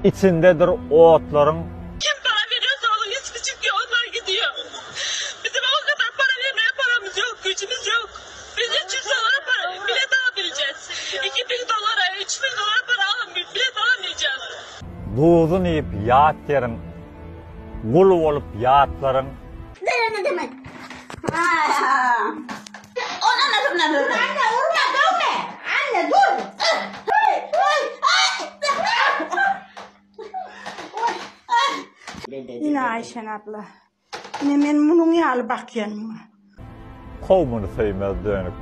içindedir otların. Kim para veriyorsa onun ismi çıkıyor, onlar gidiyor. Bizim o kadar para vermeye paramız yok, gücümüz yok. Biz 300 dolara bilet alabileceğiz. 2000 dolara, 3000 dolara para bilet alamayacağız. Buğzun yiyip yağıt yerin, kul olup yağıtların. Ne demek? Ona ne böyle? Anne vurma dövme. Anne dur. Yine Ayşen abla. Yine men bunun yalı bak yanıma. Kovmunu sevmez dönüp.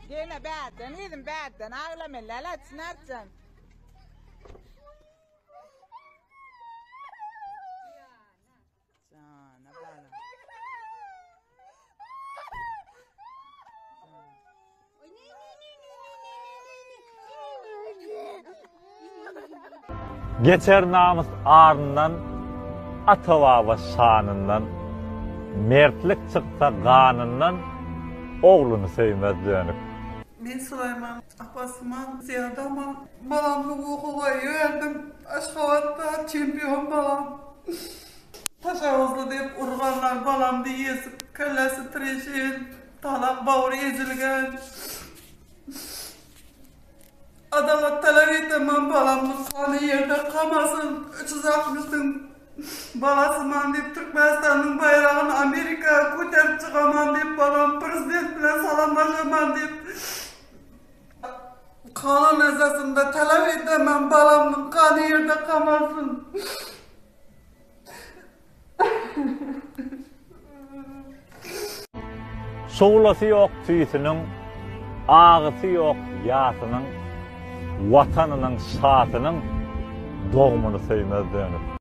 Gene bäten, idin bäten, ağlama lalat snartsan. Sana bala. Geçer namus arından, atavava şanından, mertlik çıksa kanından, oğlunu sevmez dönüp. Ben Süleyman Abbasman ziyadaman. Balamı okuğa yöneldim. Aşkavatta çempiyon balam. Taşavuzlu deyip urganlar balam deyesip, kellesi treşen, talak bağır ezilgen. Adalet talep etemem balamın kanı yerde kamasın. 360'ın balasıman deyip Türkmenistan'ın bayrağını Amerika koterip çıkaman deyip balam prezident bilen salamlaşaman deyip kanun esasında talep edemem balamın kanı yerde kamasın. Soğulası yok tüyüsünün, ağısı yok yasının, vatanının, şaatının doğumunu sevmez dönüp.